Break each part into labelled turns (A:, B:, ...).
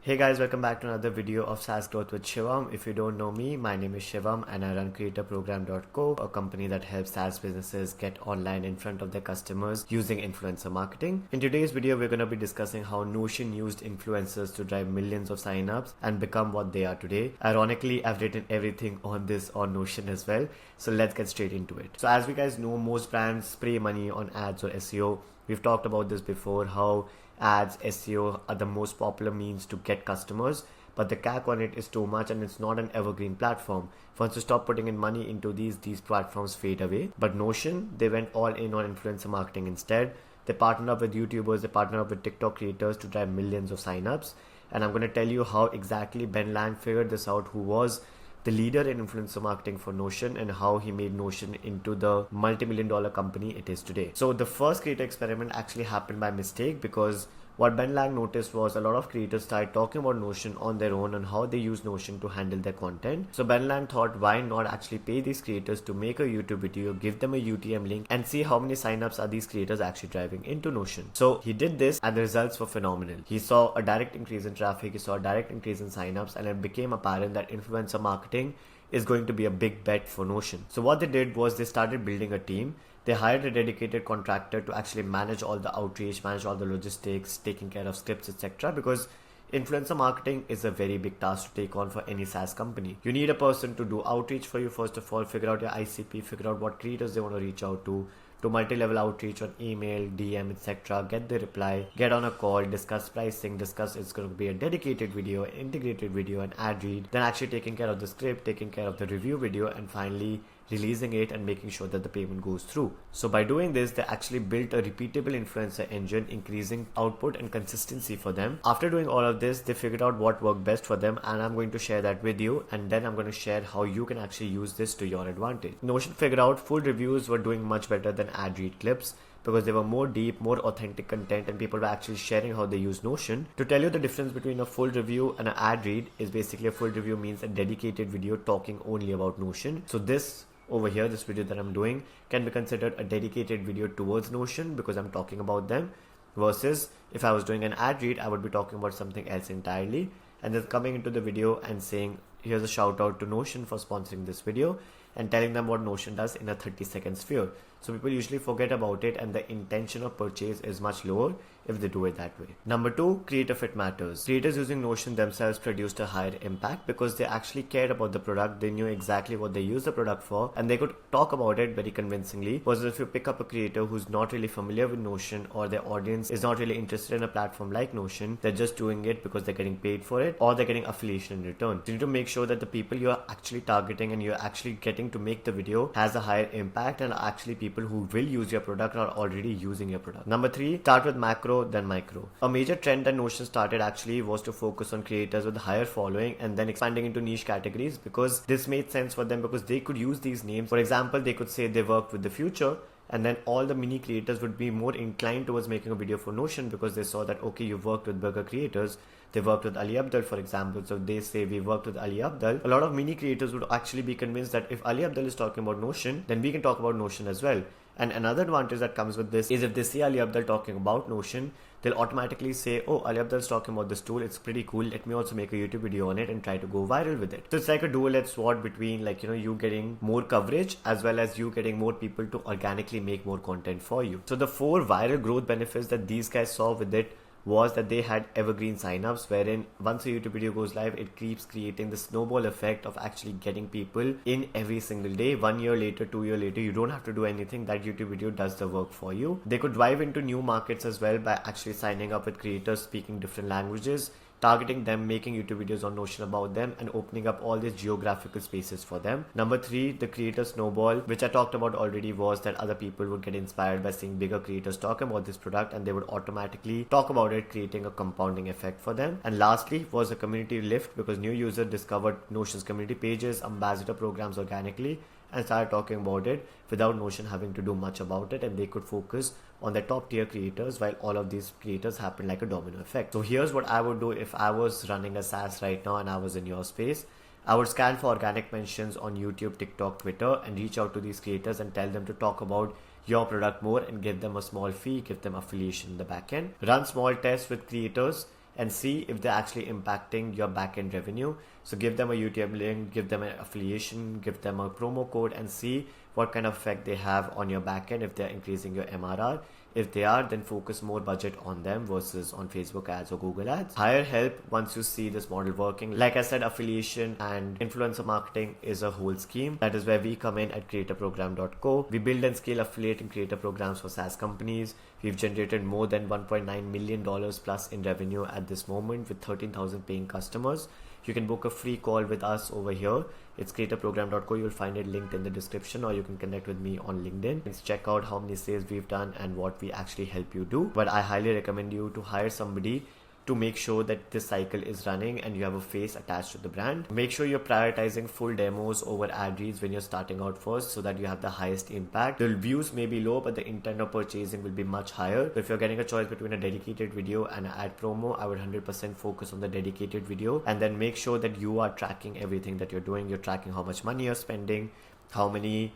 A: Hey guys, welcome back to another video of SaaS Growth with Shivam. If you don't know me, my name is Shivam and I run creatorprogram.co, a company that helps SaaS businesses get online in front of their customers using influencer marketing. In today's video, we're going to be discussing how Notion used influencers to drive millions of signups and become what they are today. Ironically, I've written everything on this on Notion as well. So let's get straight into it. So as we guys know, most brands spray money on ads or SEO. We've talked about this before, how ads, SEO are the most popular means to get customers, but the CAC on it is too much and it's not an evergreen platform. Once you stop putting in money into these platforms fade away. But Notion, they went all in on influencer marketing instead. They partnered up with YouTubers, they partnered up with TikTok creators to drive millions of signups. And I'm going to tell you how exactly Ben Lang figured this out, who was the leader in influencer marketing for Notion, and how he made Notion into the multi-million-dollar company it is today. So the first creator experiment actually happened by mistake, because what Ben Lang noticed was a lot of creators started talking about Notion on their own and how they use Notion to handle their content. So Ben Lang thought, why not actually pay these creators to make a YouTube video, give them a UTM link, and see how many signups are these creators actually driving into Notion. So he did this and the results were phenomenal. He saw a direct increase in traffic, he saw a direct increase in signups, and it became apparent that influencer marketing is going to be a big bet for Notion. So what they did was they started building a team. They hired a dedicated contractor to actually manage all the outreach, manage all the logistics, taking care of scripts, etc. Because influencer marketing is a very big task to take on for any SaaS company. You need a person to do outreach for you, first of all, figure out your ICP, figure out what creators they want to reach out to multi-level outreach on email, DM, etc. Get the reply, get on a call, discuss pricing, discuss it's going to be a dedicated video, integrated video, an ad read, then actually taking care of the script, taking care of the review video, and finally releasing it and making sure that the payment goes through. So by doing this, they actually built a repeatable influencer engine, increasing output and consistency for them. After doing all of this, they figured out what worked best for them, and I'm going to share that with you, and then I'm going to share how you can actually use this to your advantage. Notion figured out full reviews were doing much better than ad read clips, because they were more deep, more authentic content, and people were actually sharing how they use Notion. To tell you the difference between a full review and an ad read is basically a full review means a dedicated video talking only about Notion. So this over here, this video that I'm doing can be considered a dedicated video towards Notion because I'm talking about them, versus if I was doing an ad read, I would be talking about something else entirely, and then coming into the video and saying, here's a shout out to Notion for sponsoring this video, and telling them what Notion does in a 30-second sphere. So people usually forget about it, and the intention of purchase is much lower if they do it that way. Number 2, creator fit matters. Creators using Notion themselves produced a higher impact because they actually cared about the product. They knew exactly what they use the product for, and they could talk about it very convincingly. Versus if you pick up a creator who's not really familiar with Notion, or their audience is not really interested in a platform like Notion, they're just doing it because they're getting paid for it, or they're getting affiliation in return. So you need to make sure that the people you're actually targeting and you're actually getting to make the video has a higher impact, and actually people who will use your product are already using your product. Number 3, start with macro then micro. A major trend that Notion started actually was to focus on creators with higher following and then expanding into niche categories, because this made sense for them, because they could use these names. For example, they could say they worked with the future, and then all the mini creators would be more inclined towards making a video for Notion because they saw that, okay, you've worked with burger creators, they worked with Ali Abdal, for example. So they say we worked with Ali Abdal. A lot of mini creators would actually be convinced that if Ali Abdal is talking about Notion, then we can talk about Notion as well. And another advantage that comes with this is if they see Ali Abdal talking about Notion, they'll automatically say, oh, Ali Abdal is talking about this tool, it's pretty cool, let me also make a YouTube video on it and try to go viral with it. So it's like a dual-edged sword between, like, you getting more coverage as well as you getting more people to organically make more content for you. So the 4 viral growth benefits that these guys saw with it was that they had evergreen signups, wherein once a YouTube video goes live, it keeps creating the snowball effect of actually getting people in every single day. 1 year later, 2 years later, you don't have to do anything. That YouTube video does the work for you. They could drive into new markets as well by actually signing up with creators speaking different languages, targeting them, making YouTube videos on Notion about them, and opening up all these geographical spaces for them. Number 3, the creator snowball, which I talked about already, was that other people would get inspired by seeing bigger creators talk about this product, and they would automatically talk about it, creating a compounding effect for them. And lastly was a community lift, because new users discovered Notion's community pages, ambassador programs organically, and started talking about it without Notion having to do much about it, and they could focus on the top tier creators while all of these creators happen like a domino effect. So here's what I would do if I was running a SaaS right now and I was in your space. I would scan for organic mentions on YouTube, TikTok, Twitter, and reach out to these creators and tell them to talk about your product more and give them a small fee, give them affiliation in the backend. Run small tests with creators and see if they're actually impacting your backend revenue. So give them a YouTube link, give them an affiliation, give them a promo code, and see what kind of effect they have on your backend if they're increasing your MRR. If they are, then focus more budget on them versus on Facebook ads or Google ads. Hire help once you see this model working. Like I said, affiliation and influencer marketing is a whole scheme. That is where we come in at creatorprogram.co. We build and scale affiliate and creator programs for SaaS companies. We've generated more than $1.9 million plus in revenue at this moment with 13,000 paying customers. You can book a free call with us over here. It's creatorprogram.co. You'll find it linked in the description, or you can connect with me on LinkedIn. Let's check out how many sales we've done and what we actually help you do. But I highly recommend you to hire somebody to make sure that this cycle is running and you have a face attached to the brand. Make sure you're prioritizing full demos over ad reads when you're starting out first so that you have the highest impact. The views may be low, but the intent of purchasing will be much higher. So if you're getting a choice between a dedicated video and an ad promo, I would 100% focus on the dedicated video, and then make sure that you are tracking everything that you're doing. You're tracking how much money you're spending, how many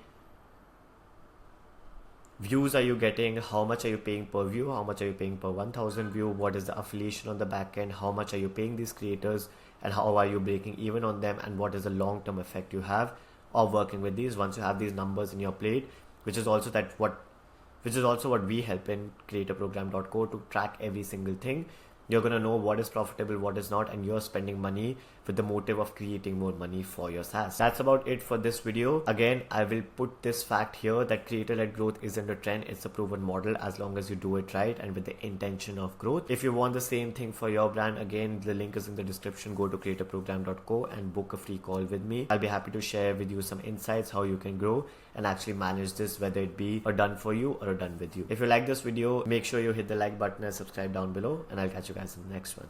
A: views are you getting, how much are you paying per view, how much are you paying per 1000 view, what is the affiliation on the back end, how much are you paying these creators, and how are you breaking even on them, and what is the long-term effect you have of working with these. Once you have these numbers in your plate, which is also what we help in creatorprogram.co to track every single thing, you're going to know what is profitable, what is not, and you're spending money with the motive of creating more money for your SaaS. That's about it for this video. Again, I will put this fact here that creator-led growth isn't a trend, it's a proven model as long as you do it right and with the intention of growth. If you want the same thing for your brand, again, the link is in the description. Go to creatorprogram.co and book a free call with me. I'll be happy to share with you some insights how you can grow and actually manage this, whether it be a done for you or a done with you. If you like this video, make sure you hit the like button and subscribe down below, and I'll catch you guys in the next one.